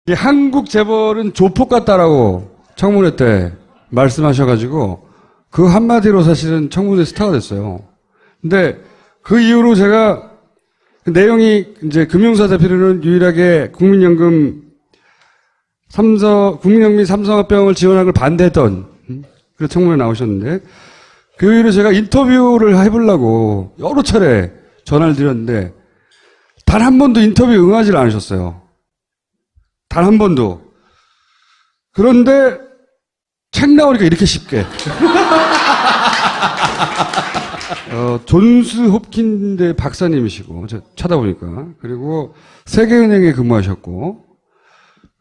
이 한국 재벌은 조폭 같다라고 청문회 때 말씀하셔가지고 그 한마디로 사실은 청문회 스타가 됐어요. 근데 그 이후로 제가 그 내용이 이제 금융사 대표로는 유일하게 국민연금 국민연금 삼성화병을 지원하는 걸 반대했던 그 청문회 나오셨는데 그 이후로 제가 인터뷰를 해보려고 여러 차례 전화를 드렸는데 단 한 번도 인터뷰 응하지 않으셨어요. 단 한 번도. 그런데 책 나오니까 이렇게 쉽게. 존스 홉킨대 박사님이시고, 제가 찾아보니까. 그리고 세계은행에 근무하셨고,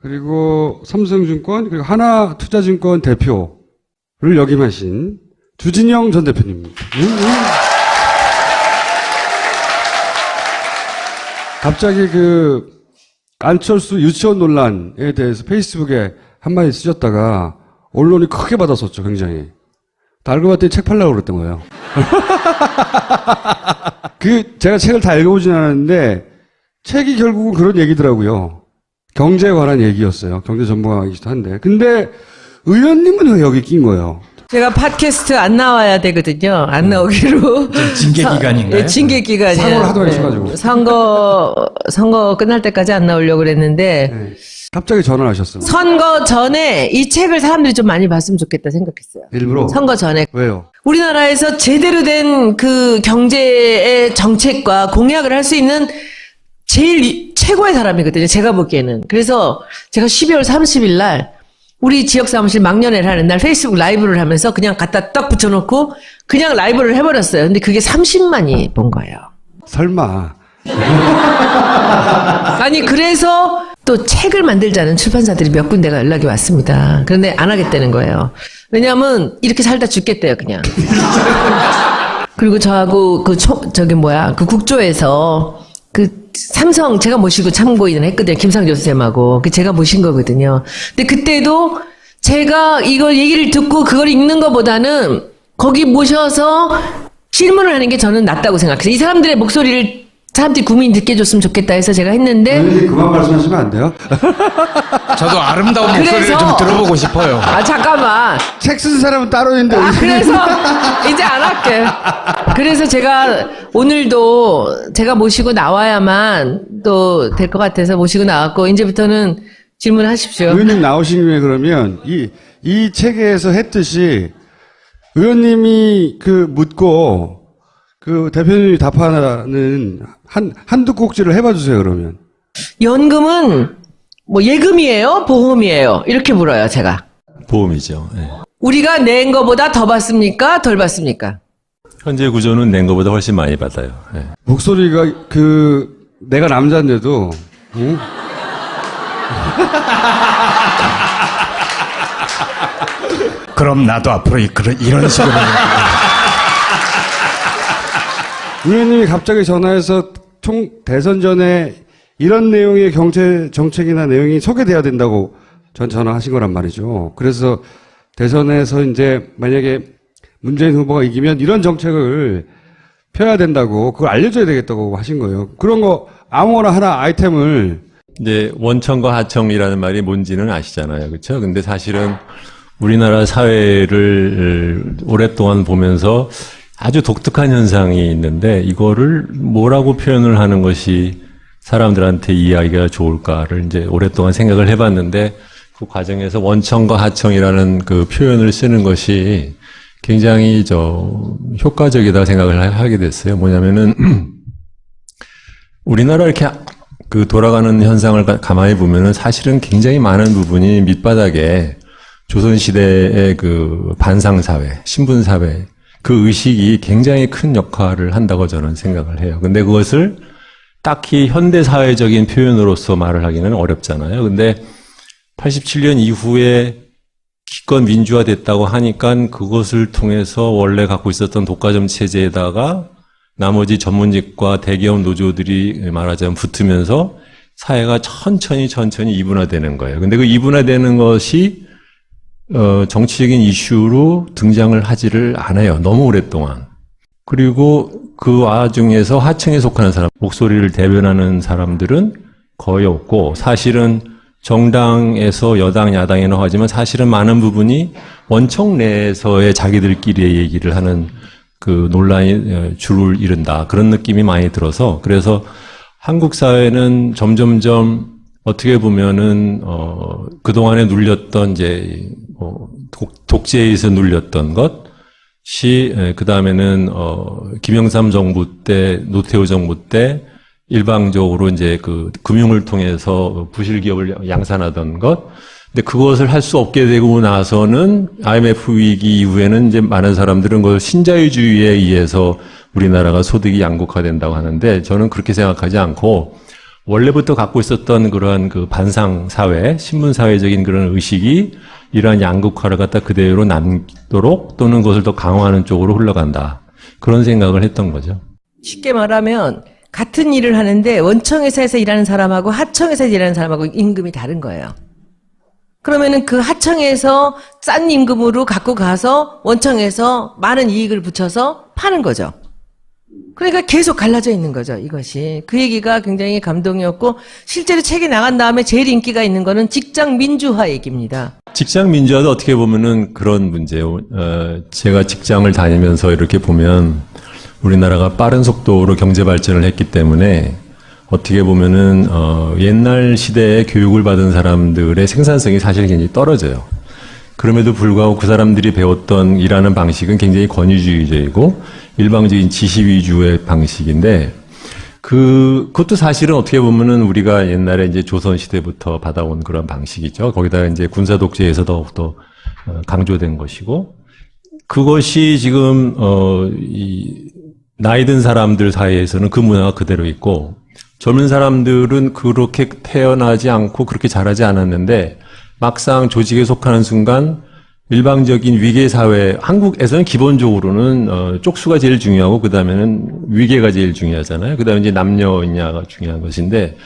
그리고 삼성증권, 그리고 하나투자증권 대표를 역임하신 주진영 전 대표님입니다. 갑자기 안철수 유치원 논란에 대해서 페이스북에 한마디 쓰셨다가 언론이 크게 받았었죠, 굉장히. 알고 봤더니 책 팔려고 그랬던 거예요. 제가 책을 다 읽어보진 않았는데, 책이 결국은 그런 얘기더라고요. 경제에 관한 얘기였어요. 경제 전문가이기도 한데. 근데, 의원님은 왜 여기 낀 거예요? 제가 팟캐스트 안 나와야 되거든요. 안 나오기로. 징계 기간인가요? 네, 징계 기간이에요. 사고를 하도 많이 쳐가지고. 선거 끝날 때까지 안 나오려고 그랬는데. 네. 갑자기 전화를 하셨어요. 선거 전에 이 책을 사람들이 좀 많이 봤으면 좋겠다 생각했어요. 일부러? 선거 전에. 왜요? 우리나라에서 제대로 된 그 경제의 정책과 공약을 할 수 있는 제일 최고의 사람이거든요. 제가 보기에는. 그래서 제가 12월 30일 날 우리 지역 사무실 막년회를 하는 날 페이스북 라이브를 하면서 그냥 갖다 딱 붙여놓고 그냥 라이브를 해버렸어요. 근데 그게 30만이 본 거예요. 설마. 아니 그래서 또 책을 만들자는 출판사들이 몇 군데가 연락이 왔습니다. 그런데 안 하겠다는 거예요. 왜냐하면 이렇게 살다 죽겠대요 그냥. 그리고 저하고 그 국조에서 삼성 제가 모시고 참고인을 했거든요. 김상조 선생님하고. 제가 모신 거거든요. 근데 그때도 제가 이걸 얘기를 듣고 그걸 읽는 것보다는 거기 모셔서 질문을 하는 게 저는 낫다고 생각해요. 이 사람들의 목소리를 사람들이 국민이 듣게 해줬으면 좋겠다 해서 제가 했는데. 그만 말씀하시면 안 돼요? 저도 아름다운 목소리를 좀 들어보고 싶어요. 잠깐만. 책 쓴 사람은 따로 있는데. 그래서 이제 안 할게. 그래서 제가 오늘도 제가 모시고 나와야만 또 될 것 같아서 모시고 나왔고 이제부터는 질문하십시오. 의원님 나오신 김에 그러면 이 책에서 했듯이 의원님이 묻고 대표님이 답하는 한두 꼭지를 해봐주세요, 그러면. 연금은 예금이에요? 보험이에요? 이렇게 물어요, 제가. 보험이죠. 네. 우리가 낸 거보다 더 받습니까? 덜 받습니까? 현재 구조는 낸 것보다 훨씬 많이 받아요. 네. 목소리가 내가 남자인데도, 응? 그럼 나도 앞으로 이런 식으로. 의원님이 갑자기 전화해서 대선 전에 이런 내용의 경제 정책이나 내용이 소개돼야 된다고 전화하신 거란 말이죠. 그래서 대선에서 이제 만약에 문재인 후보가 이기면 이런 정책을 펴야 된다고 그걸 알려줘야 되겠다고 하신 거예요. 그런 거 아무거나 하나 아이템을. 이제 원청과 하청이라는 말이 뭔지는 아시잖아요. 그렇죠? 근데 사실은 우리나라 사회를 오랫동안 보면서 아주 독특한 현상이 있는데 이거를 뭐라고 표현을 하는 것이 사람들한테 이해하기가 좋을까를 이제 오랫동안 생각을 해봤는데 그 과정에서 원청과 하청이라는 그 표현을 쓰는 것이 굉장히 효과적이다 생각을 하게 됐어요. 뭐냐면은 우리나라 이렇게 돌아가는 현상을 가만히 보면은 사실은 굉장히 많은 부분이 밑바닥에 조선시대의 반상사회, 신분사회 그 의식이 굉장히 큰 역할을 한다고 저는 생각을 해요. 근데 그것을 딱히 현대사회적인 표현으로서 말을 하기는 어렵잖아요. 근데 87년 이후에 기껏 민주화됐다고 하니까 그것을 통해서 원래 갖고 있었던 독과점 체제에다가 나머지 전문직과 대기업 노조들이 말하자면 붙으면서 사회가 천천히 이분화되는 거예요. 근데 그 이분화되는 것이 정치적인 이슈로 등장을 하지를 않아요. 너무 오랫동안. 그리고 그 와중에서 하층에 속하는 사람, 목소리를 대변하는 사람들은 거의 없고 사실은 정당에서 여당, 야당이나 하지만 사실은 많은 부분이 원청 내에서의 자기들끼리의 얘기를 하는 그 논란이 줄을 이룬다. 그런 느낌이 많이 들어서 그래서 한국 사회는 점점점 어떻게 보면은 그동안에 눌렸던 이제 독재에 의해서 눌렸던 것이 그다음에는 김영삼 정부 때 노태우 정부 때 일방적으로 이제 그 금융을 통해서 부실 기업을 양산하던 것. 근데 그것을 할 수 없게 되고 나서는 IMF 위기 이후에는 이제 많은 사람들은 그걸 신자유주의에 의해서 우리나라가 소득이 양극화된다고 하는데 저는 그렇게 생각하지 않고 원래부터 갖고 있었던 그러한 그 반상 사회, 신분 사회적인 그런 의식이 이러한 양극화를 갖다 그대로 남도록 또는 그것을 더 강화하는 쪽으로 흘러간다. 그런 생각을 했던 거죠. 쉽게 말하면 같은 일을 하는데 원청회사에서 일하는 사람하고 하청회사에서 일하는 사람하고 임금이 다른 거예요. 그러면은 그 하청에서 싼 임금으로 갖고 가서 원청에서 많은 이익을 붙여서 파는 거죠. 그러니까 계속 갈라져 있는 거죠, 이것이. 그 얘기가 굉장히 감동이었고, 실제로 책에 나간 다음에 제일 인기가 있는 거는 직장 민주화 얘기입니다. 직장 민주화도 어떻게 보면은 그런 문제예요. 제가 직장을 다니면서 이렇게 보면 우리나라가 빠른 속도로 경제 발전을 했기 때문에 어떻게 보면은 옛날 시대에 교육을 받은 사람들의 생산성이 사실 굉장히 떨어져요. 그럼에도 불구하고 그 사람들이 배웠던 일하는 방식은 굉장히 권위주의적이고 일방적인 지시 위주의 방식인데 그것도 사실은 어떻게 보면은 우리가 옛날에 이제 조선 시대부터 받아온 그런 방식이죠. 거기다가 이제 군사 독재에서 더욱더 강조된 것이고 그것이 지금 이 나이 든 사람들 사이에서는 그 문화가 그대로 있고 젊은 사람들은 그렇게 태어나지 않고 그렇게 자라지 않았는데 막상 조직에 속하는 순간 일방적인 위계 사회, 한국에서는 기본적으로는 쪽수가 제일 중요하고 그 다음에는 위계가 제일 중요하잖아요. 그 다음에 이제 남녀냐가 중요한 것인데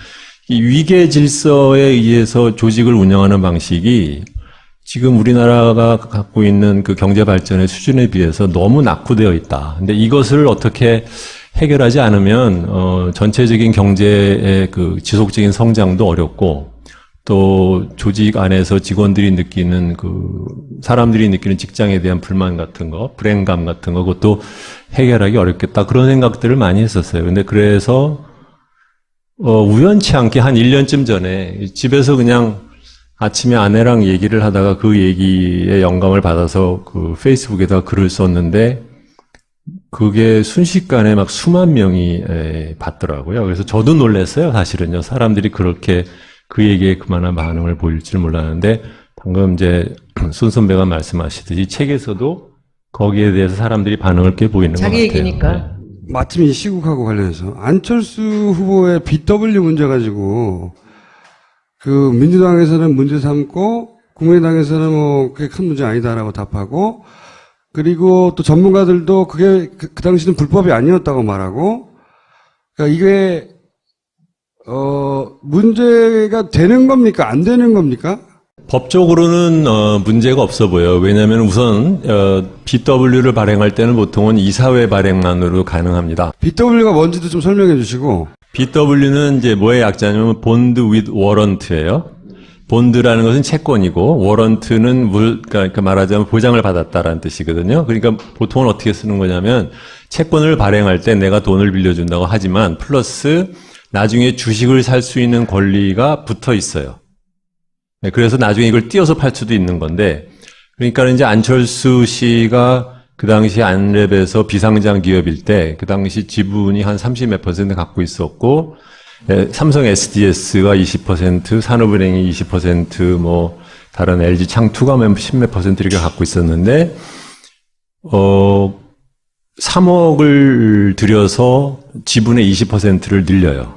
이 위계 질서에 의해서 조직을 운영하는 방식이 지금 우리나라가 갖고 있는 그 경제 발전의 수준에 비해서 너무 낙후되어 있다. 근데 이것을 어떻게 해결하지 않으면 전체적인 경제의 그 지속적인 성장도 어렵고 또 조직 안에서 직원들이 느끼는 그 사람들이 느끼는 직장에 대한 불만 같은 거, 불행감 같은 거 그것도 해결하기 어렵겠다. 그런 생각들을 많이 했었어요. 근데 그래서 우연치 않게 한 1년쯤 전에 집에서 그냥 아침에 아내랑 얘기를 하다가 그 얘기에 영감을 받아서 그 페이스북에다 글을 썼는데 그게 순식간에 막 수만 명이 봤더라고요. 그래서 저도 놀랐어요, 사실은요. 사람들이 그렇게 그 얘기에 그만한 반응을 보일 줄 몰랐는데 방금 이제 손 선배가 말씀하시듯이 책에서도 거기에 대해서 사람들이 반응을 꽤 보이는 것 같아요. 자기 얘기니까. 네. 마침 이 시국하고 관련해서 안철수 후보의 BW 문제 가지고 그 민주당에서는 문제 삼고 국민의당에서는 뭐 그게 큰 문제 아니다라고 답하고 그리고 또 전문가들도 그게 그 당시는 불법이 아니었다고 말하고 그러니까 이게 문제가 되는 겁니까? 안 되는 겁니까? 법적으로는 문제가 없어 보여요. 왜냐하면 우선 BW를 발행할 때는 보통은 이사회 발행만으로 가능합니다. BW가 뭔지도 좀 설명해 주시고. BW는 이제 뭐의 약자냐면 본드 with warrant예요. 본드라는 것은 채권이고 워런트는 그러니까 말하자면 보장을 받았다라는 뜻이거든요. 그러니까 보통은 어떻게 쓰는 거냐면 채권을 발행할 때 내가 돈을 빌려준다고 하지만 플러스 나중에 주식을 살 수 있는 권리가 붙어 있어요. 네, 그래서 나중에 이걸 띄어서 팔 수도 있는 건데, 그러니까 이제 안철수 씨가 그 당시 안랩에서 비상장 기업일 때, 그 당시 지분이 한 30몇 % 갖고 있었고, 삼성 SDS가 20%, 산업은행이 20%, 뭐, 다른 LG 창투가 10몇 % 이렇게 갖고 있었는데, 3억을 들여서 지분의 20%를 늘려요.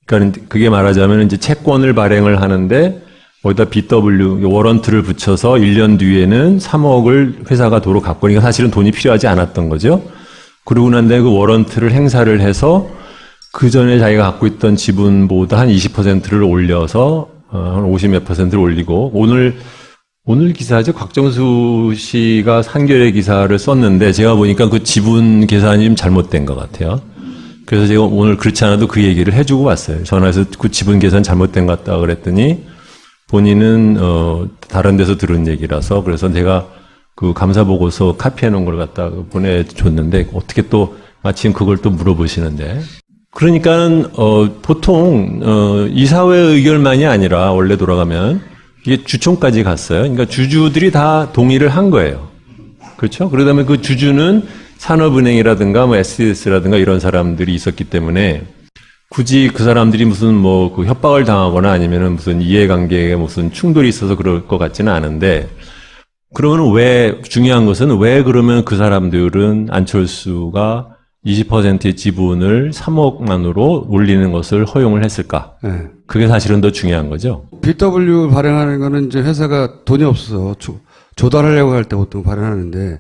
그러니까 그게 말하자면 이제 채권을 발행을 하는데 거기다 BW 워런트를 붙여서 1년 뒤에는 3억을 회사가 도로 갖고 그러니까 사실은 돈이 필요하지 않았던 거죠. 그러고 난 다음에 그 워런트를 행사를 해서 그 전에 자기가 갖고 있던 지분보다 한 20%를 올려서 한 50몇 %를 올리고 오늘 기사죠. 곽정수 씨가 한겨레 기사를 썼는데 제가 보니까 그 지분 계산이 좀 잘못된 것 같아요. 그래서 제가 오늘 그렇지 않아도 그 얘기를 해주고 왔어요. 전화해서 그 지분 계산 잘못된 것 같다 그랬더니 본인은 다른 데서 들은 얘기라서 그래서 내가 그 감사 보고서 카피해 놓은 걸 갖다 보내줬는데 어떻게 또 마침 그걸 또 물어보시는데 그러니까 보통 이사회 의결만이 아니라 원래 돌아가면 이게 주총까지 갔어요. 그러니까 주주들이 다 동의를 한 거예요. 그렇죠? 그러다 보면 그 주주는 산업은행이라든가 뭐 SDS라든가 이런 사람들이 있었기 때문에 굳이 그 사람들이 무슨 뭐 그 협박을 당하거나 아니면은 무슨 이해관계에 무슨 충돌이 있어서 그럴 것 같지는 않은데 그러면 왜 중요한 것은 왜 그러면 그 사람들은 안철수가 20%의 지분을 3억만으로 올리는 것을 허용을 했을까? 네. 그게 사실은 더 중요한 거죠. BW 발행하는 거는 이제 회사가 돈이 없어서 조달하려고 할 때 보통 발행하는데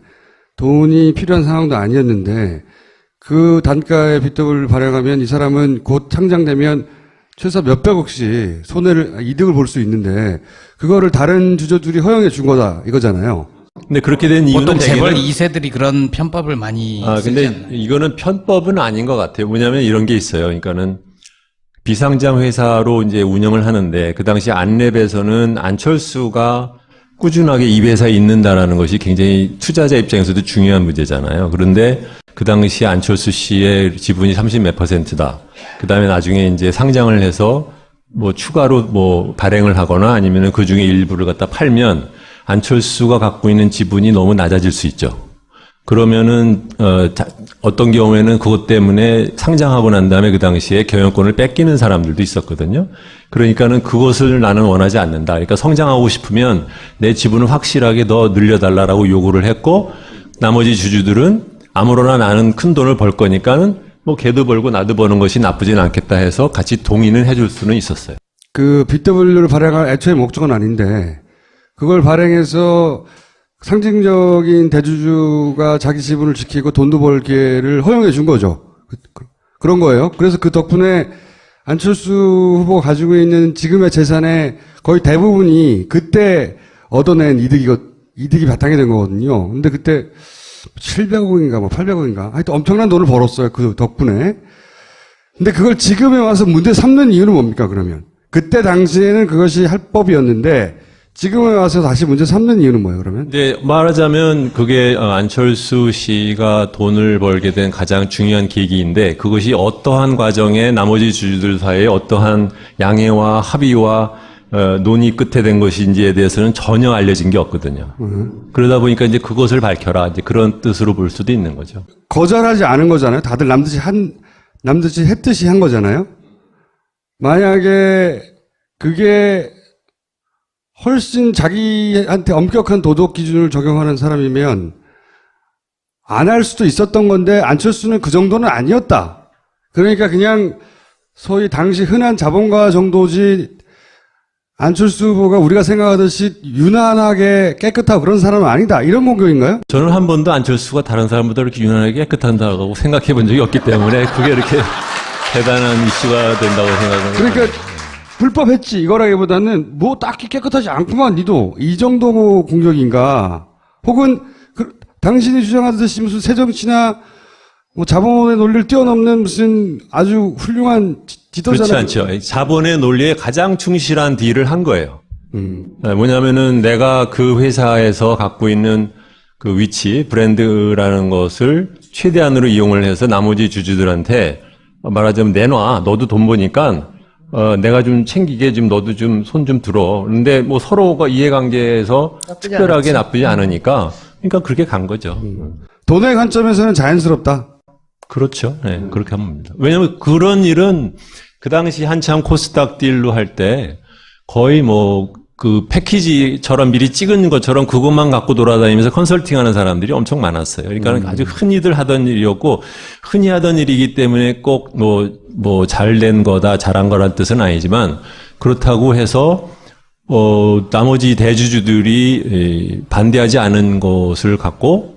돈이 필요한 상황도 아니었는데 그 단가의 BW 발행하면 이 사람은 곧 상장되면 최소 몇백억씩 이득을 볼 수 있는데 그거를 다른 주주들이 허용해 준 거다 이거잖아요. 근데 그렇게 된 이유는 보통 재벌 대개는 2세들이 그런 편법을 많이 쓰지 근데 않나요? 이거는 편법은 아닌 것 같아요. 뭐냐면 이런 게 있어요. 그러니까는 비상장 회사로 이제 운영을 하는데 그 당시 안랩에서는 안철수가 꾸준하게 이 회사에 있는다라는 것이 굉장히 투자자 입장에서도 중요한 문제잖아요. 그런데 그 당시 안철수 씨의 지분이 30몇 %다. 그 다음에 나중에 이제 상장을 해서 뭐 추가로 뭐 발행을 하거나 아니면은 그 중에 일부를 갖다 팔면 안철수가 갖고 있는 지분이 너무 낮아질 수 있죠. 그러면은 어떤 경우에는 그것 때문에 상장하고 난 다음에 그 당시에 경영권을 뺏기는 사람들도 있었거든요. 그러니까는 그것을 나는 원하지 않는다. 그러니까 성장하고 싶으면 내 지분을 확실하게 더 늘려달라라고 요구를 했고 나머지 주주들은 아무로나 나는 큰 돈을 벌 거니까는 뭐 걔도 벌고 나도 버는 것이 나쁘진 않겠다 해서 같이 동의는 해줄 수는 있었어요. 그 BW를 발행할 애초에 목적은 아닌데 그걸 발행해서 상징적인 대주주가 자기 지분을 지키고 돈도 벌기를 허용해 준 거죠. 그런 거예요. 그래서 그 덕분에 안철수 후보가 가지고 있는 지금의 재산의 거의 대부분이 그때 얻어낸 이득이 바탕이 된 거거든요. 근데 그때 700억인가 뭐 800억인가 하여튼 엄청난 돈을 벌었어요. 그 덕분에. 근데 그걸 지금에 와서 문제 삼는 이유는 뭡니까 그러면? 그때 당시에는 그것이 합법이었는데 지금에 와서 다시 문제 삼는 이유는 뭐예요, 그러면? 네, 말하자면 그게 안철수 씨가 돈을 벌게 된 가장 중요한 계기인데 그것이 어떠한 과정에 나머지 주주들 사이에 어떠한 양해와 합의와 논의 끝에 된 것인지에 대해서는 전혀 알려진 게 없거든요. 그러다 보니까 이제 그것을 밝혀라. 이제 그런 뜻으로 볼 수도 있는 거죠. 거절하지 않은 거잖아요. 다들 남들이 했듯이 한 거잖아요. 만약에 그게 훨씬 자기한테 엄격한 도덕 기준을 적용하는 사람이면 안 할 수도 있었던 건데 안철수는 그 정도는 아니었다. 그러니까 그냥 소위 당시 흔한 자본가 정도지 안철수 후보가 우리가 생각하듯이 유난하게 깨끗하고 그런 사람은 아니다. 이런 공격인가요? 저는 한 번도 안철수가 다른 사람보다 이렇게 유난하게 깨끗한다고 생각해 본 적이 없기 때문에 그게 이렇게 대단한 이슈가 된다고 생각을 그러니까 불법했지 이거라기보다는 뭐 딱히 깨끗하지 않구만 니도 이 정도 공격인가 혹은 당신이 주장하듯이 무슨 새정치나 뭐 자본의 논리를 뛰어넘는 무슨 아주 훌륭한 지도자나 그렇지 않죠. 자본의 논리에 가장 충실한 딜을 한 거예요. 뭐냐면은 내가 그 회사에서 갖고 있는 그 위치, 브랜드라는 것을 최대한으로 이용을 해서 나머지 주주들한테 말하자면 내놔. 너도 돈 버니까 내가 좀 챙기게 좀 너도 좀 손 좀 들어. 근데 뭐 서로가 이해관계에서 특별하게 나쁘지 않으니까 그러니까 그렇게 간 거죠. 돈의 관점에서는 자연스럽다. 그렇죠. 네, 그렇게 하면 됩니다. 왜냐면 그런 일은 그 당시 한참 코스닥 딜로 할 때 거의 뭐 그 패키지처럼 미리 찍은 것처럼 그것만 갖고 돌아다니면서 컨설팅 하는 사람들이 엄청 많았어요. 그러니까 아주 흔히들 하던 일이었고 흔히 하던 일이기 때문에 꼭 뭐 잘된 거다, 잘한 거란 뜻은 아니지만 그렇다고 해서 나머지 대주주들이 반대하지 않은 것을 갖고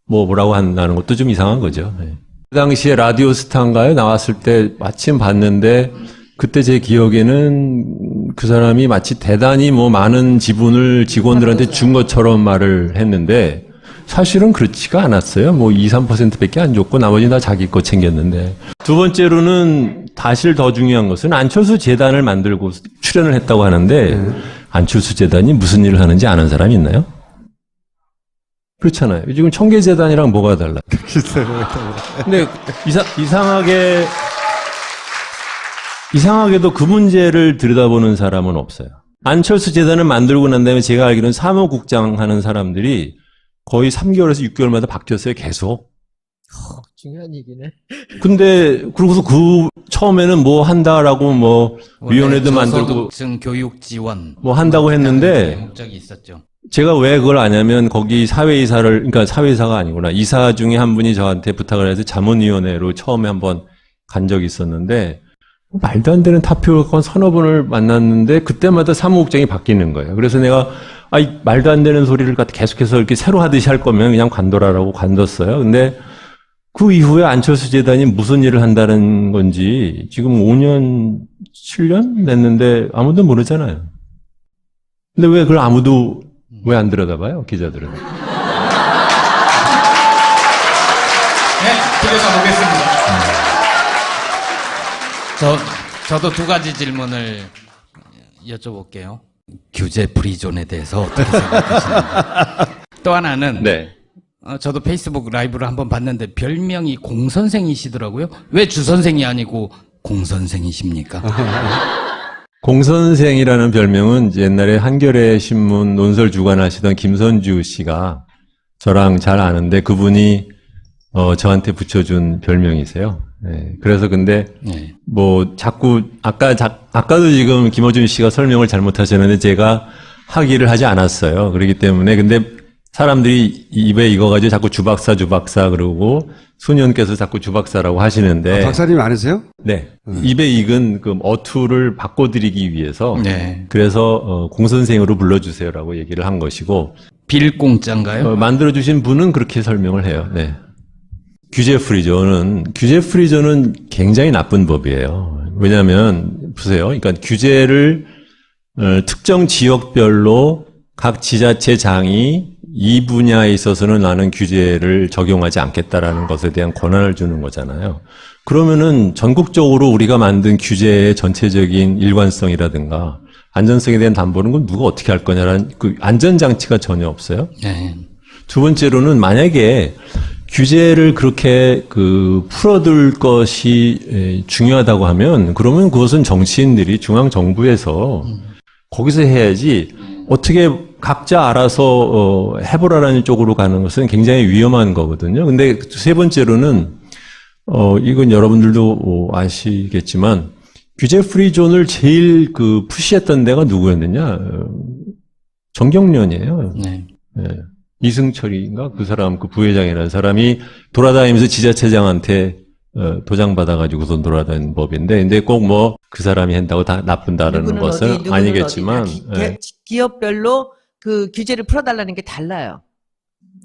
뭐라고 한다는 것도 좀 이상한 거죠. 네. 그 당시에 라디오 스타인가요? 나왔을 때 마침 봤는데 그때 제 기억에는 그 사람이 마치 대단히 뭐 많은 지분을 직원들한테 준 것처럼 말을 했는데 사실은 그렇지가 않았어요. 뭐 2, 3%밖에 안 줬고 나머지는 다 자기 거 챙겼는데. 두 번째로는 사실 더 중요한 것은 안철수 재단을 만들고 출연을 했다고 하는데 안철수 재단이 무슨 일을 하는지 아는 사람이 있나요? 그렇잖아요. 지금 청계재단이랑 뭐가 달라? 근데 이상하게도 그 문제를 들여다보는 사람은 없어요. 안철수 재단을 만들고 난 다음에 제가 알기로는 사무국장 하는 사람들이 거의 3개월에서 6개월마다 바뀌었어요, 계속. 중요한 얘기네. 근데, 그러고서 처음에는 뭐 한다라고 뭐, 위원회도 만들고. 저소득층 교육 지원. 뭐 한다고 했는데. 목적이 있었죠. 제가 왜 그걸 아냐면, 거기 그러니까 사회이사가 아니구나. 이사 중에 한 분이 저한테 부탁을 해서 자문위원회로 처음에 한번 간 적이 있었는데, 말도 안 되는 타표가 서너 번을 만났는데, 그때마다 사무국장이 바뀌는 거예요. 그래서 내가, 말도 안 되는 소리를 계속해서 이렇게 새로 하듯이 할 거면 그냥 관둬라라고 관뒀어요. 근데 그 이후에 안철수 재단이 무슨 일을 한다는 건지 지금 5년, 7년 됐는데 아무도 모르잖아요. 근데 왜 그걸 아무도 왜 안 들여다봐요, 기자들은? 네, 들여다보겠습니다. 저도 두 가지 질문을 여쭤볼게요. 규제 프리존에 대해서 어떻게 생각하시는지. 또 하나는 네. 저도 페이스북 라이브를 한번 봤는데 별명이 공선생이시더라고요. 왜 주선생이 아니고 공선생이십니까? 공선생이라는 별명은 옛날에 한겨레 신문 논설 주관하시던 김선주 씨가 저랑 잘 아는데 그분이 저한테 붙여준 별명이세요. 네, 그래서 근데 네. 뭐 자꾸 아까도 지금 김어준 씨가 설명을 잘못하셨는데 제가 하기를 하지 않았어요. 그렇기 때문에 근데 사람들이 입에 익어가지고 자꾸 주박사 그러고 수녀께서 자꾸 주박사라고 하시는데 박사님 아니세요? 네. 입에 익은 그 어투를 바꿔드리기 위해서 네. 그래서 공선생으로 불러주세요라고 얘기를 한 것이고 빌공짜인가요? 만들어주신 분은 그렇게 설명을 해요. 네. 규제 프리존은 굉장히 나쁜 법이에요. 왜냐하면 보세요. 그러니까 규제를 특정 지역별로 각 지자체장이 이 분야에 있어서는 나는 규제를 적용하지 않겠다라는 것에 대한 권한을 주는 거잖아요. 그러면은 전국적으로 우리가 만든 규제의 전체적인 일관성이라든가 안전성에 대한 담보는 건 누가 어떻게 할 거냐라는 그 안전장치가 전혀 없어요. 네. 두 번째로는 만약에 규제를 그렇게 풀어둘 것이 중요하다고 하면 그러면 그것은 정치인들이 중앙정부에서 거기서 해야지 어떻게 각자 알아서 해보라는 쪽으로 가는 것은 굉장히 위험한 거거든요. 근데 세 번째로는 이건 여러분들도 아시겠지만 규제 프리존을 제일 푸시했던 데가 누구였느냐? 정경련이에요. 네. 네. 이승철인가? 그 사람, 그 부회장이라는 사람이 돌아다니면서 지자체장한테 도장 받아가지고선 돌아다니는 법인데, 근데 꼭 뭐 그 사람이 한다고 다 나쁜다라는 것은 아니겠지만, 예. 기업별로 그 규제를 풀어달라는 게 달라요.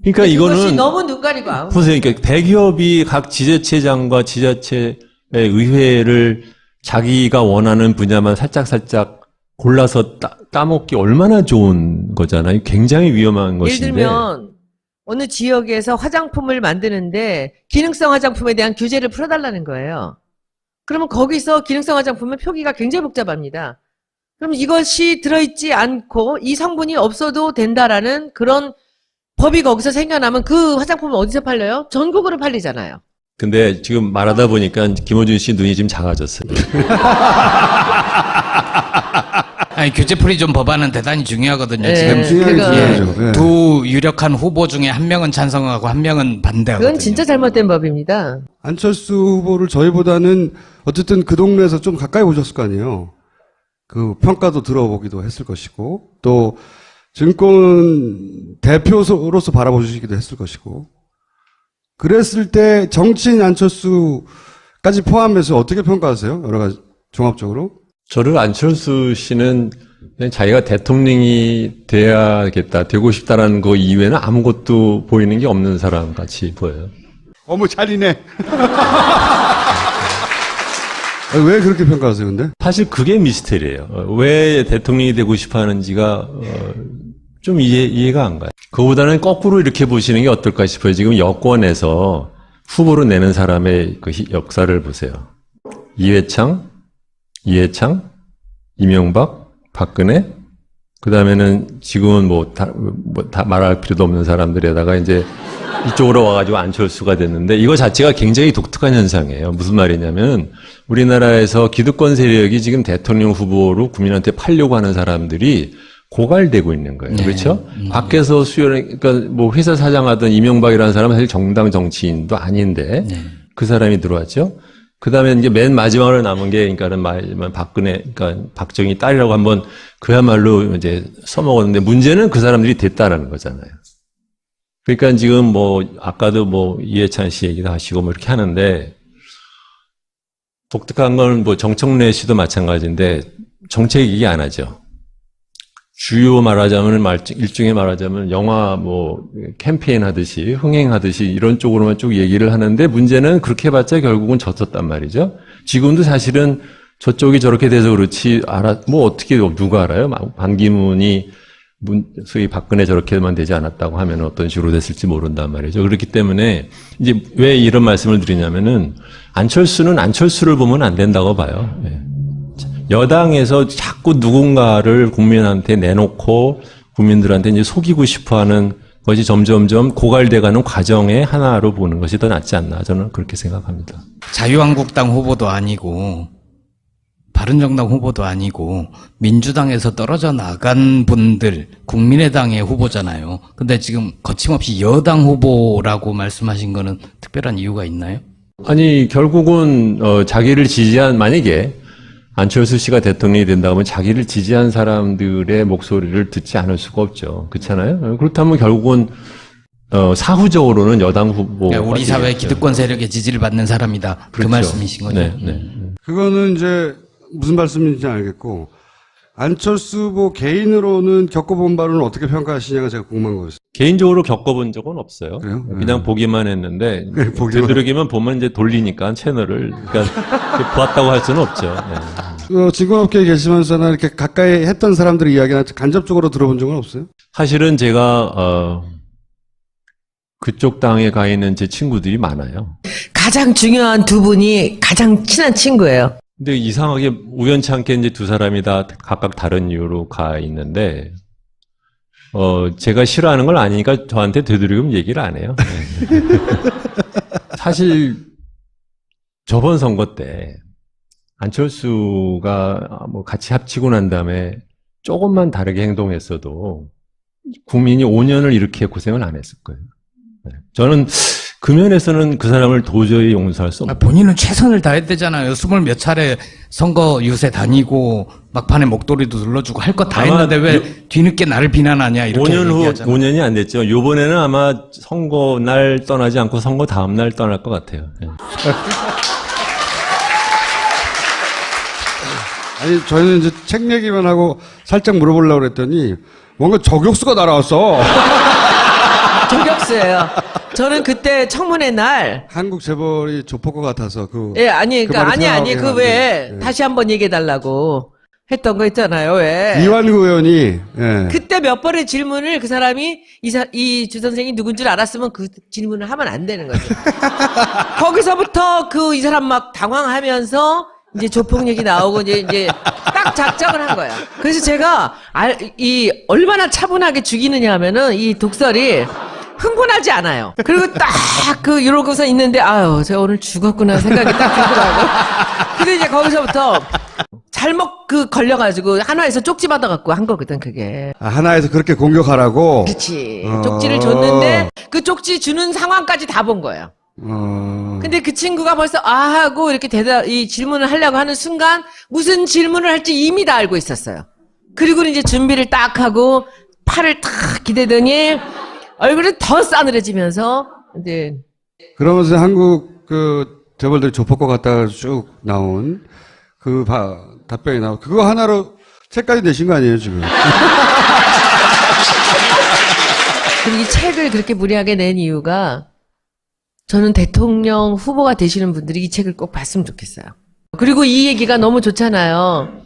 그러니까 이거는 너무 눈 가리고 아무. 보세요. 그러니까 대기업이 각 지자체장과 지자체의 의회를 자기가 원하는 분야만 살짝 골라서 따먹기 얼마나 좋은 거잖아요. 굉장히 위험한 것인데. 예를 들면 어느 지역에서 화장품을 만드는데 기능성 화장품에 대한 규제를 풀어달라는 거예요. 그러면 거기서 기능성 화장품은 표기가 굉장히 복잡합니다. 그럼 이것이 들어있지 않고 이 성분이 없어도 된다라는 그런 법이 거기서 생겨나면 그 화장품은 어디서 팔려요? 전국으로 팔리잖아요. 근데 지금 말하다 보니까 김어준 씨 눈이 지금 작아졌어요. 아니, 규제 프리존 법안은 대단히 중요하거든요. 네, 지금 중요하죠. 네. 두 유력한 후보 중에 한 명은 찬성하고 한 명은 반대하거든요. 그건 진짜 잘못된 법입니다. 안철수 후보를 저희보다는 어쨌든 그 동네에서 좀 가까이 보셨을 거 아니에요. 그 평가도 들어보기도 했을 것이고, 또 증권 대표로서 바라보시기도 했을 것이고, 그랬을 때 정치인 안철수까지 포함해서 어떻게 평가하세요? 여러 가지 종합적으로? 저를 안철수 씨는 그냥 자기가 대통령이 돼야겠다, 되고 싶다라는 거 이외에는 아무것도 보이는 게 없는 사람 같이 보여요. 어머, 잘이네. 왜 그렇게 평가하세요, 근데? 사실 그게 미스테리예요. 왜 대통령이 되고 싶어 하는지가 좀 이해가 안 가요. 그거보다는 거꾸로 이렇게 보시는 게 어떨까 싶어요. 지금 여권에서 후보로 내는 사람의 그 역사를 보세요. 이해창, 이명박, 박근혜, 그 다음에는 지금은 다 말할 필요도 없는 사람들에다가 이제 이쪽으로 와가지고 안철수가 됐는데 이거 자체가 굉장히 독특한 현상이에요. 무슨 말이냐면 우리나라에서 기득권 세력이 지금 대통령 후보로 국민한테 팔려고 하는 사람들이 고갈되고 있는 거예요. 네. 그렇죠? 밖에서 그러니까 뭐 회사 사장하던 이명박이라는 사람은 사실 정당 정치인도 아닌데 네. 그 사람이 들어왔죠. 그 다음에 이제 맨 마지막으로 남은 게, 그러니까는 박근혜, 그러니까 박정희 딸이라고 한번 그야말로 이제 써먹었는데 문제는 그 사람들이 됐다라는 거잖아요. 그러니까 지금 뭐, 아까도 뭐 이해찬 씨 얘기도 하시고 뭐 이렇게 하는데 독특한 건 뭐 정청래 씨도 마찬가지인데 정책 얘기 안 하죠. 주요 말하자면 일종의 말하자면 영화 뭐 캠페인 하듯이 흥행하듯이 이런 쪽으로만 쭉 얘기를 하는데 문제는 그렇게 해봤자 결국은 졌었단 말이죠. 지금도 사실은 저쪽이 저렇게 돼서 그렇지 뭐 어떻게 누가 알아요? 반기문이 소위 박근혜 저렇게만 되지 않았다고 하면 어떤 식으로 됐을지 모른단 말이죠. 그렇기 때문에 이제 왜 이런 말씀을 드리냐면은 안철수는 안철수를 보면 안 된다고 봐요. 예. 여당에서 자꾸 누군가를 국민한테 내놓고 국민들한테 이제 속이고 싶어하는 것이 점점점 고갈돼가는 과정의 하나로 보는 것이 더 낫지 않나 저는 그렇게 생각합니다. 자유한국당 후보도 아니고 바른정당 후보도 아니고 민주당에서 떨어져 나간 분들 국민의당의 후보잖아요. 근데 지금 거침없이 여당 후보라고 말씀하신 거는 특별한 이유가 있나요? 아니 결국은 자기를 지지한 만약에 안철수 씨가 대통령이 된다고 하면 자기를 지지한 사람들의 목소리를 듣지 않을 수가 없죠. 그렇잖아요? 그렇다면 결국은 사후적으로는 여당 후보가 그러니까 우리 사회 기득권 세력의 지지를 받는 사람이다. 그렇죠. 그 말씀이신 거죠? 네. 그거는 이제 무슨 말씀인지 알겠고 안철수 후보 개인으로는 겪어본 바로는 어떻게 평가하시냐가 제가 궁금한 거였어요. 개인적으로 겪어본 적은 없어요. 그래요? 그냥 보기만 했는데 네, 보기만. 되도록이면 보면 이제 돌리니까 채널을 그러니까 보았다고 할 수는 없죠. 네. 직업계에 계시면서나 이렇게 가까이 했던 사람들의 이야기나 간접적으로 들어본 적은 없어요? 사실은 제가 그쪽 당에 가 있는 제 친구들이 많아요. 가장 중요한 두 분이 가장 친한 친구예요. 근데 이상하게 우연찮게 이제 두 사람이 다 각각 다른 이유로 가 있는데 제가 싫어하는 걸 아니니까 저한테 되도록이면 얘기를 안 해요. 사실 저번 선거 때 안철수가 뭐 같이 합치고 난 다음에 조금만 다르게 행동했어도 국민이 5년을 이렇게 고생을 안 했을 거예요. 저는 그 면에서는 그 사람을 도저히 용서할 수 없어요. 본인은 최선을 다했대잖아요. 20몇 차례 선거 유세 다니고 막판에 목도리도 눌러주고 할 거 다 했는데 왜 뒤늦게 나를 비난하냐 이렇게 5년 후 얘기하잖아요. 5년이 안 됐죠. 이번에는 아마 선거 날 떠나지 않고 선거 다음 날 떠날 것 같아요. 예. 아니 저희는 이제 책 얘기만 하고 살짝 물어보려고 그랬더니 뭔가 저격수가 날아왔어. 저격수예요. 저는 그때 청문회 날 한국 재벌이 조폭과 같아서 예, 아니, 그 그러니까 말이 아니, 생각나긴 그 왜, 한데, 예. 다시 한번 얘기해달라고 했던 거 있잖아요, 왜. 이완구 의원이 예. 그때 몇 번의 질문을 그 사람이 이 주 선생이 누군 줄 알았으면 그 질문을 하면 안 되는 거죠. 거기서부터 이 사람 막 당황하면서 이제 조폭 얘기 나오고 이제 딱 작정을 한 거야. 그래서 제가 얼마나 차분하게 죽이느냐 하면은 이 독설이 흥분하지 않아요. 그리고 딱 이러고서 있는데 아유 제가 오늘 죽었구나 생각이 딱 들더라고. 근데 이제 거기서부터 잘못 걸려가지고 한화에서 쪽지 받아갖고 한 거거든 그게. 하나에서 그렇게 공격하라고. 그치. 쪽지를 줬는데 그 쪽지 주는 상황까지 다 본 거예요. 근데 그 친구가 벌써 하고 이렇게 이 질문을 하려고 하는 순간 무슨 질문을 할지 이미 다 알고 있었어요. 그리고 이제 준비를 딱 하고 팔을 탁 기대더니 얼굴이 더 싸늘해지면서 이제 그러면서 한국 재벌들이 조폭과 같다가 쭉 나온 답변이 나오고 그거 하나로 책까지 내신 거 아니에요 지금? 그리고 이 책을 그렇게 무리하게 낸 이유가 저는 대통령 후보가 되시는 분들이 이 책을 꼭 봤으면 좋겠어요. 그리고 이 얘기가 너무 좋잖아요.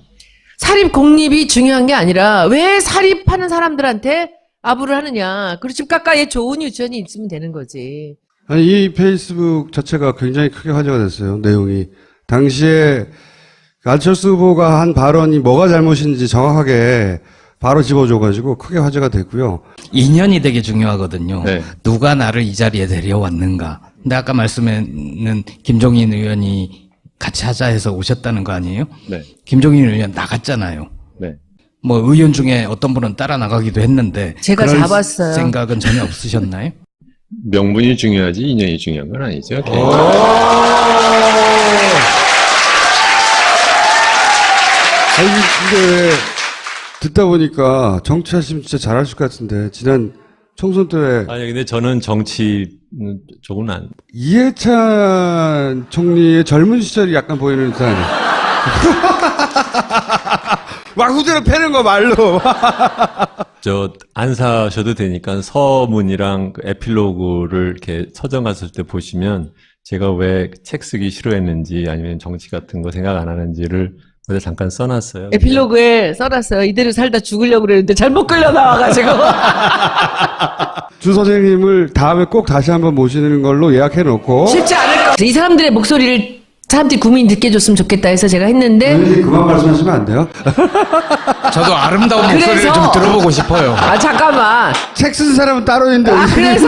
사립 공립이 중요한 게 아니라 왜 사립하는 사람들한테 아부를 하느냐. 그리고 집 가까이에 좋은 유치원이 있으면 되는 거지. 아니 이 페이스북 자체가 굉장히 크게 화제가 됐어요. 내용이 당시에 안철수 후보가 한 발언이 뭐가 잘못인지 정확하게 바로 집어줘가지고 크게 화제가 됐고요. 인연이 되게 중요하거든요. 네. 누가 나를 이 자리에 데려왔는가. 근데 아까 말씀에는 김종인 의원이 같이 하자 해서 오셨다는 거 아니에요? 네. 김종인 의원 나갔잖아요. 네. 뭐 의원 중에 어떤 분은 따라 나가기도 했는데 제가 그럴 잡았어요. 생각은 전혀 없으셨나요? 명분이 중요하지 인연이 중요한 건 아니죠. 아니, 근데 왜 듣다 보니까 정치하시면 진짜 잘하실 것 같은데, 지난 총선 때 아니 근데 저는 정치 조금 안. 이해찬 총리의 젊은 시절이 약간 보이는 듯한. 막 후드를 패는 거 말로. 저 안 사셔도 되니까 서문이랑 그 에필로그를 이렇게 서점 갔을 때 보시면 제가 왜 책 쓰기 싫어했는지 아니면 정치 같은 거 생각 안 하는지를 어디 잠깐 써놨어요. 에필로그에 써놨어요. 이대로 살다 죽으려고 그랬는데 잘못 끌려 나와가지고. 주 선생님을 다음에 꼭 다시 한번 모시는 걸로 예약해 놓고. 쉽지 않을 것 같아요. 이 사람들의 목소리를 사람들이 국민이 듣게 해줬으면 좋겠다 해서 제가 했는데. 의원님 그만 말씀하시면 안 돼요? 저도 아름다운 목소리를 그래서- 좀 들어보고 싶어요. 아, 잠깐만. 책 쓴 사람은 따로 있는데. 아, 의원님. 그래서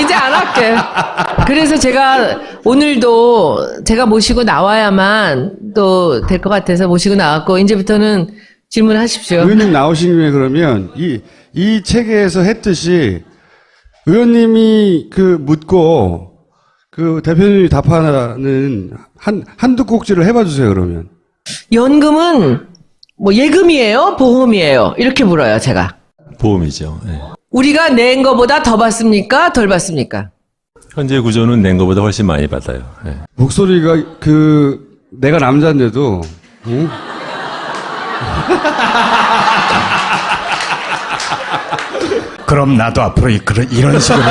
이제 안 할게. 그래서 제가 오늘도 제가 모시고 나와야만 또 될 것 같아서 모시고 나왔고, 이제부터는 질문하십시오. 의원님 나오신 김에 그러면 이 책에서 했듯이 의원님이 그 묻고 그 대표님이 답하는 한두 꼭지를 해봐 주세요, 그러면. 연금은 뭐 예금이에요? 보험이에요? 이렇게 물어요, 제가. 보험이죠. 예. 우리가 낸 거보다 더 받습니까? 덜 받습니까? 현재 구조는 낸 것보다 훨씬 많이 받아요. 예. 목소리가 내가 남자인데도, 응? 그럼 나도 앞으로 이런 식으로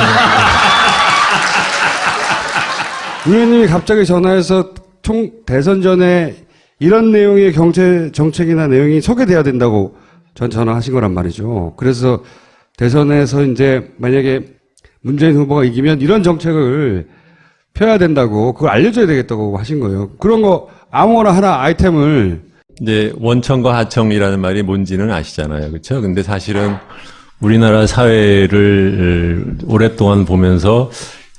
의원님이 갑자기 전화해서 대선 전에 이런 내용의 경제 정책이나 내용이 소개돼야 된다고 전화하신 거란 말이죠. 그래서 대선에서 이제 만약에 문재인 후보가 이기면 이런 정책을 펴야 된다고 그걸 알려줘야 되겠다고 하신 거예요. 그런 거 아무거나 하나 아이템을 이제 원청과 하청이라는 말이 뭔지는 아시잖아요. 그렇죠? 근데 사실은 우리나라 사회를 오랫동안 보면서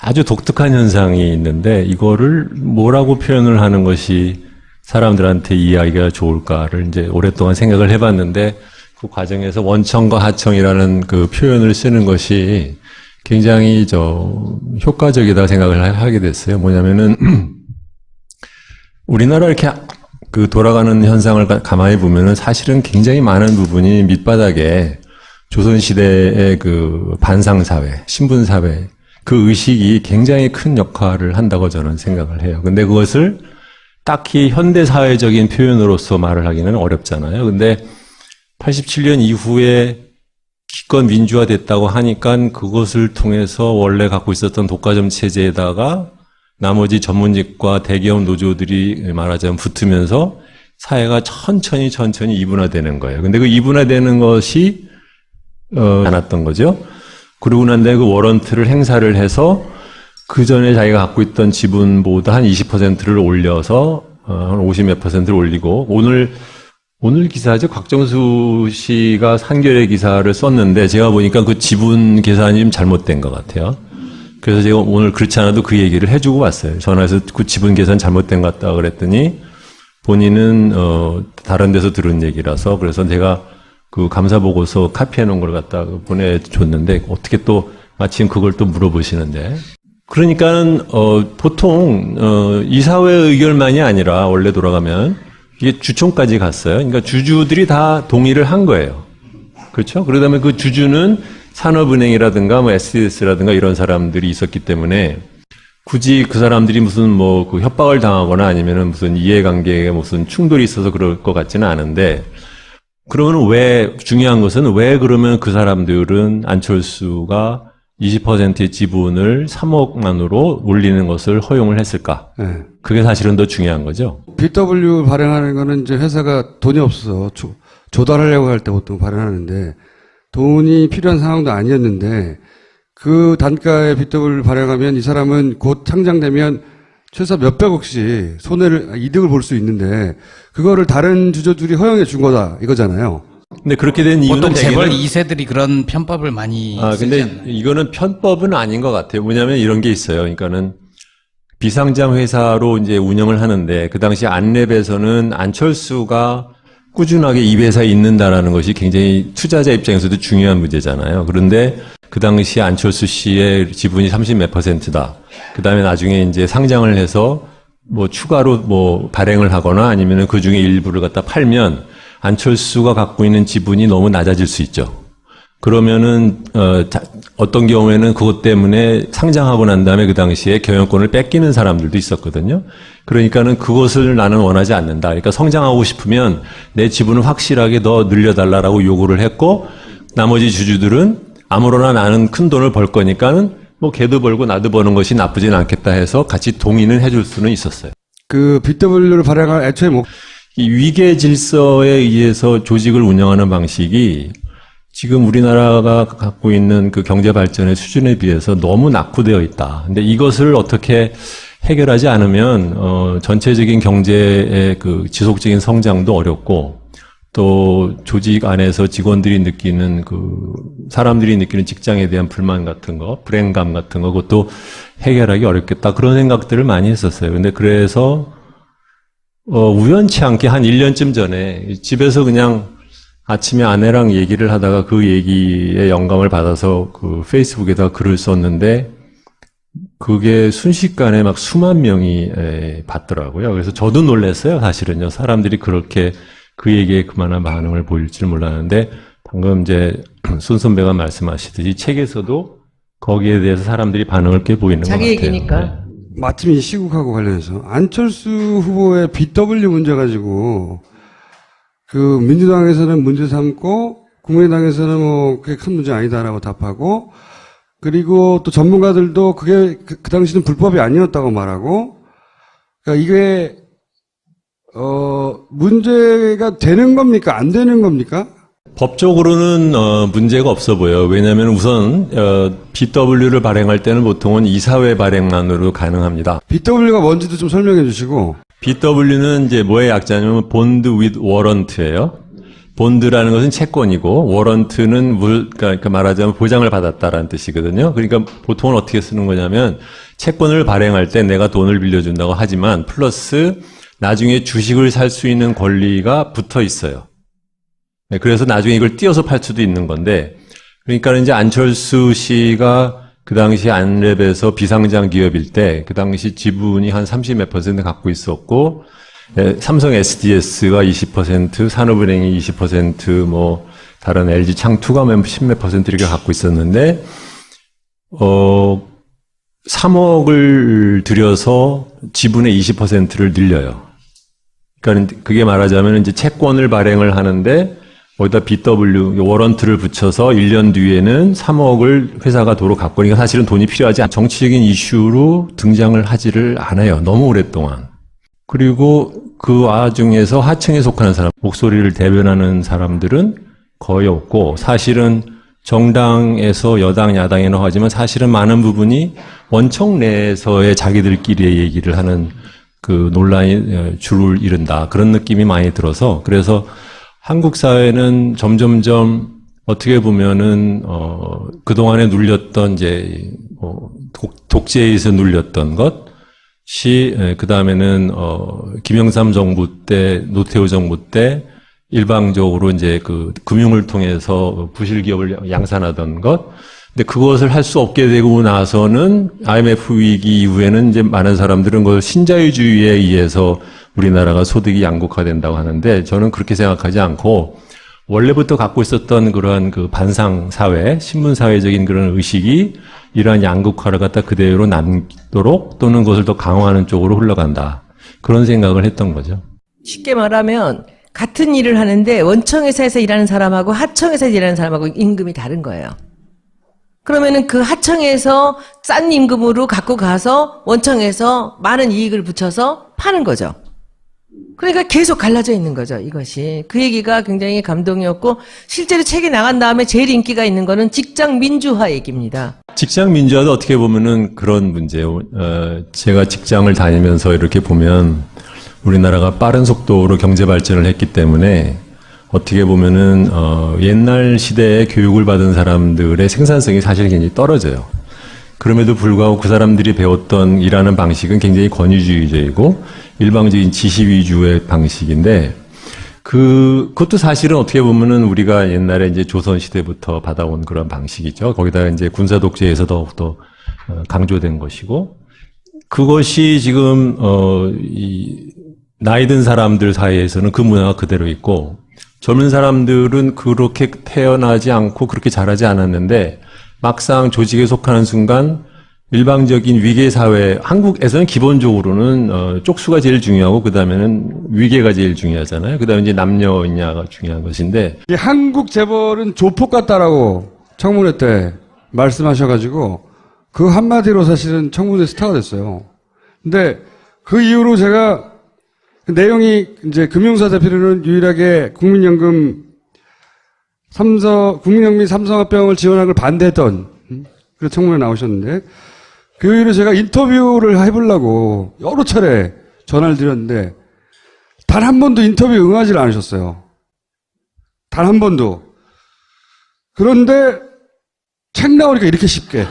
아주 독특한 현상이 있는데 이거를 뭐라고 표현을 하는 것이 사람들한테 이해하기가 좋을까를 이제 오랫동안 생각을 해봤는데 그 과정에서 원청과 하청이라는 그 표현을 쓰는 것이 굉장히 효과적이다 생각을 하게 됐어요. 뭐냐면은 우리나라 이렇게 그 돌아가는 현상을 가만히 보면은 사실은 굉장히 많은 부분이 밑바닥에 조선시대의 그 반상사회, 신분사회, 그 의식이 굉장히 큰 역할을 한다고 저는 생각을 해요. 근데 그것을 딱히 현대사회적인 표현으로서 말을 하기는 어렵잖아요. 근데 87년 이후에 기껏 민주화됐다고 하니까 그것을 통해서 원래 갖고 있었던 독과점 체제에다가 나머지 전문직과 대기업 노조들이 말하자면 붙으면서 사회가 천천히 이분화되는 거예요. 근데 그 이분화되는 것이 않았던 거죠. 그러고 난 다음에 그 워런트를 행사를 해서 그 전에 자기가 갖고 있던 지분보다 한 20%를 올려서 한 50몇 %를 올리고 오늘 기사죠. 곽정수 씨가 한겨레 기사를 썼는데 제가 보니까 그 지분 계산이 좀 잘못된 것 같아요. 그래서 제가 오늘 그렇지 않아도 그 얘기를 해주고 왔어요. 전화해서 그 지분 계산 잘못된 것 같다 그랬더니 본인은 다른 데서 들은 얘기라서 그래서 제가 그 감사 보고서 카피해 놓은 걸 갖다 보내줬는데 어떻게 또 마침 그걸 또 물어보시는데 그러니까는 보통 이사회 의결만이 아니라 원래 돌아가면 이게 주총까지 갔어요. 그러니까 주주들이 다 동의를 한 거예요. 그렇죠? 그러다 보면 그 주주는 산업은행이라든가 뭐 SDS라든가 이런 사람들이 있었기 때문에 굳이 그 사람들이 무슨 그 협박을 당하거나 아니면은 무슨 이해관계에 무슨 충돌이 있어서 그럴 것 같지는 않은데 그러면 중요한 것은 왜 그러면 그 사람들은 안철수가 20%의 지분을 3억만으로 올리는 것을 허용을 했을까? 네. 그게 사실은 더 중요한 거죠. BW 발행하는 거는 이제 회사가 돈이 없어서 조달하려고 할 때 보통 발행하는데 돈이 필요한 상황도 아니었는데 그 단가의 BW 발행하면 이 사람은 곧 상장되면 최소 몇백억씩 이득을 볼 수 있는데 그거를 다른 주주들이 허용해 준 거다 이거잖아요. 근데 그렇게 된 이유는 보통 재벌 대개는 2세들이 그런 편법을 많이 쓰지 근데 않나요? 이거는 편법은 아닌 것 같아요. 뭐냐면 이런 게 있어요. 그러니까는 비상장 회사로 이제 운영을 하는데 그 당시 안랩에서는 안철수가 꾸준하게 이 회사에 있는다라는 것이 굉장히 투자자 입장에서도 중요한 문제잖아요. 그런데 그 당시 안철수 씨의 지분이 30몇 %다. 그 다음에 나중에 이제 상장을 해서 뭐 추가로 뭐 발행을 하거나 아니면은 그 중에 일부를 갖다 팔면 안철수가 갖고 있는 지분이 너무 낮아질 수 있죠. 그러면은 어떤 경우에는 그것 때문에 상장하고 난 다음에 그 당시에 경영권을 뺏기는 사람들도 있었거든요. 그러니까는 그것을 나는 원하지 않는다. 그러니까 성장하고 싶으면 내 지분을 확실하게 더 늘려달라고 요구를 했고, 나머지 주주들은 아무로나 나는 큰 돈을 벌 거니까는 뭐 걔도 벌고 나도 버는 것이 나쁘진 않겠다 해서 같이 동의는 해줄 수는 있었어요. 그 BW를 발행할 애초에 이 위계 질서에 의해서 조직을 운영하는 방식이 지금 우리나라가 갖고 있는 그 경제 발전의 수준에 비해서 너무 낙후되어 있다. 근데 이것을 어떻게 해결하지 않으면 전체적인 경제의 그 지속적인 성장도 어렵고, 또 조직 안에서 직원들이 느끼는 그 사람들이 느끼는 직장에 대한 불만 같은 거, 불행감 같은 거, 그것도 해결하기 어렵겠다. 그런 생각들을 많이 했었어요. 근데 그래서 우연치 않게 한 1년쯤 전에 집에서 그냥 아침에 아내랑 얘기를 하다가 그 얘기에 영감을 받아서 그 페이스북에다 글을 썼는데, 그게 순식간에 막 수만 명이 봤더라고요. 그래서 저도 놀랐어요, 사실은요. 사람들이 그렇게 그 얘기에 그만한 반응을 보일 줄 몰랐는데, 방금 이제 손 선배가 말씀하시듯이 책에서도 거기에 대해서 사람들이 반응을 꽤 보이는 것 같아요. 자기 얘기니까. 네. 마침 이 시국하고 관련해서 안철수 후보의 BW 문제 가지고 그 민주당에서는 문제 삼고 국민의당에서는 뭐 그게 큰 문제 아니다라고 답하고, 그리고 또 전문가들도 그게 그 당시는 불법이 아니었다고 말하고, 그러니까 이게 문제가 되는 겁니까? 안 되는 겁니까? 법적으로는 문제가 없어 보여요. 왜냐하면 우선 BW를 발행할 때는 보통은 이사회 발행만으로 가능합니다. BW가 뭔지도 좀 설명해 주시고. BW는 이제 뭐의 약자냐면 본드 with 워런트예요. 본드라는 것은 채권이고 워런트는 그러니까 말하자면 보장을 받았다라는 뜻이거든요. 그러니까 보통은 어떻게 쓰는 거냐면 채권을 발행할 때 내가 돈을 빌려준다고 하지만 플러스 나중에 주식을 살 수 있는 권리가 붙어 있어요. 네, 그래서 나중에 이걸 띄어서 팔 수도 있는 건데, 그러니까 이제 안철수 씨가 그 당시 안랩에서 비상장 기업일 때 그 당시 지분이 한 30몇 % 갖고 있었고, 삼성 SDS가 20%, 산업은행이 20%, 뭐 다른 LG 창투가 10몇 % 이렇게 갖고 있었는데 3억을 들여서 지분의 20%를 늘려요. 그러니까 그게 말하자면 이제 채권을 발행을 하는데 거기다 BW 워런트를 붙여서 1년 뒤에는 3억을 회사가 도로 갖고, 그러니까 사실은 돈이 필요하지 않은 정치적인 이슈로 등장을 하지를 않아요. 너무 오랫동안. 그리고 그 와중에서 하층에 속하는 사람, 목소리를 대변하는 사람들은 거의 없고, 사실은 정당에서 여당, 야당이라고 하지만 사실은 많은 부분이 원청 내에서의 자기들끼리의 얘기를 하는 그 논란이 줄을 이룬다. 그런 느낌이 많이 들어서, 그래서 한국 사회는 점점점 어떻게 보면은 그동안에 눌렸던 이제 독재에 의해서 눌렸던 것이 그다음에는 김영삼 정부 때, 노태우 정부 때 일방적으로 이제 그 금융을 통해서 부실 기업을 양산하던 것. 근데 그것을 할 수 없게 되고 나서는 IMF 위기 이후에는 이제 많은 사람들은 그 신자유주의에 의해서 우리나라가 소득이 양극화된다고 하는데, 저는 그렇게 생각하지 않고 원래부터 갖고 있었던 그러한 그 반상 사회, 신분 사회적인 그런 의식이 이러한 양극화를 갖다 그대로 남도록 또는 그것을 더 강화하는 쪽으로 흘러간다. 그런 생각을 했던 거죠. 쉽게 말하면 같은 일을 하는데 원청회사에서 일하는 사람하고 하청회사에서 일하는 사람하고 임금이 다른 거예요. 그러면은 그 하청에서 싼 임금으로 갖고 가서 원청에서 많은 이익을 붙여서 파는 거죠. 그러니까 계속 갈라져 있는 거죠, 이것이. 그 얘기가 굉장히 감동이었고, 실제로 책이 나간 다음에 제일 인기가 있는 거는 직장 민주화 얘기입니다. 직장 민주화도 어떻게 보면은 그런 문제예요. 제가 직장을 다니면서 이렇게 보면 우리나라가 빠른 속도로 경제 발전을 했기 때문에 어떻게 보면은 옛날 시대에 교육을 받은 사람들의 생산성이 사실 굉장히 떨어져요. 그럼에도 불구하고 그 사람들이 배웠던 일하는 방식은 굉장히 권위주의적이고 일방적인 지시 위주의 방식인데 그것도 사실은 어떻게 보면은 우리가 옛날에 이제 조선 시대부터 받아온 그런 방식이죠. 거기다가 이제 군사 독재에서 더욱더 강조된 것이고 그것이 지금 이 나이 든 사람들 사이에서는 그 문화가 그대로 있고 젊은 사람들은 그렇게 태어나지 않고 그렇게 자라지 않았는데 막상 조직에 속하는 순간 일방적인 위계 사회, 한국에서는 기본적으로는 쪽수가 제일 중요하고 그 다음에는 위계가 제일 중요하잖아요. 그 다음에 이제 남녀냐가 중요한 것인데 이 한국 재벌은 조폭 같다라고 청문회 때 말씀하셔가지고 그 한마디로 사실은 청문회 스타가 됐어요. 근데 그 이후로 제가 내용이 이제 금융사 대표로는 유일하게 국민연금 국민연금 삼성화병을 지원하는 걸 반대했던 그런 청문회 나오셨는데 그 이후로 제가 인터뷰를 해보려고 여러 차례 전화를 드렸는데 단 한 번도 인터뷰 응하지 않으셨어요. 단 한 번도. 그런데 책 나오니까 이렇게 쉽게.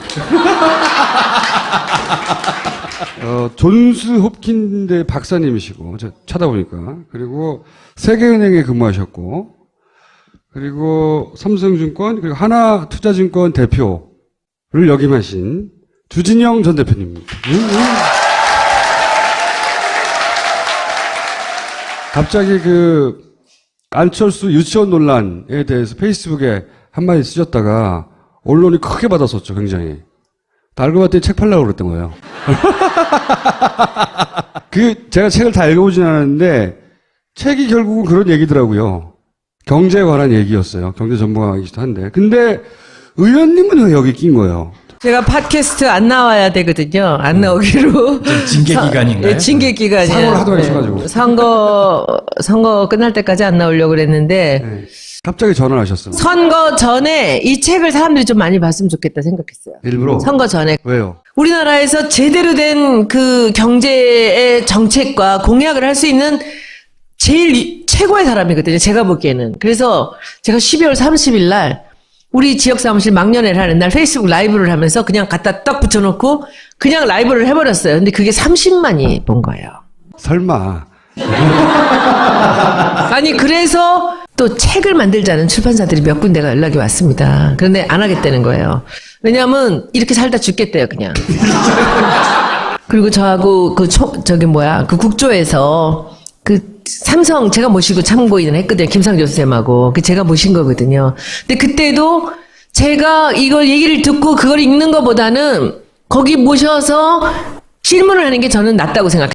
존스 홉킨대 박사님이시고, 제가 찾아보니까. 그리고 세계은행에 근무하셨고, 그리고 삼성증권, 그리고 하나투자증권 대표를 역임하신 주진영 전 대표님입니다. 갑자기 안철수 유치원 논란에 대해서 페이스북에 한마디 쓰셨다가 언론이 크게 받았었죠, 굉장히. 알고 봤더니 책 팔려고 그랬던 거예요. 제가 책을 다 읽어보진 않았는데, 책이 결국은 그런 얘기더라고요. 경제에 관한 얘기였어요. 경제 전문가이기도 한데. 근데, 의원님은 왜 여기 낀 거예요? 제가 팟캐스트 안 나와야 되거든요. 안 나오기로. 징계 기간인가요? 네, 징계 기간이에요. 사고를 하도 많이 쳐가지고. 선거 끝날 때까지 안 나오려고 그랬는데, 네. 갑자기 전화를 하셨어요. 선거 전에 이 책을 사람들이 좀 많이 봤으면 좋겠다 생각했어요. 일부러? 선거 전에. 왜요? 우리나라에서 제대로 된 그 경제의 정책과 공약을 할 수 있는 최고의 사람이거든요. 제가 보기에는. 그래서 제가 12월 30일 날 우리 지역 사무실 막년회를 하는 날 페이스북 라이브를 하면서 그냥 갖다 딱 붙여놓고 그냥 라이브를 해버렸어요. 근데 그게 30만이 본 거예요. 설마. 아니 그래서 또 책을 만들자는 출판사들이 몇 군데가 연락이 왔습니다. 그런데 안 하겠다는 거예요. 왜냐하면 이렇게 살다 죽겠대요 그냥. 그리고 저하고 그 국조에서 삼성 제가 모시고 참고인을 했거든요. 김상조 선생님하고. 제가 모신 거거든요. 근데 그때도 제가 이걸 얘기를 듣고 그걸 읽는 것보다는 거기 모셔서 질문을 하는 게 저는 낫다고 생각해요.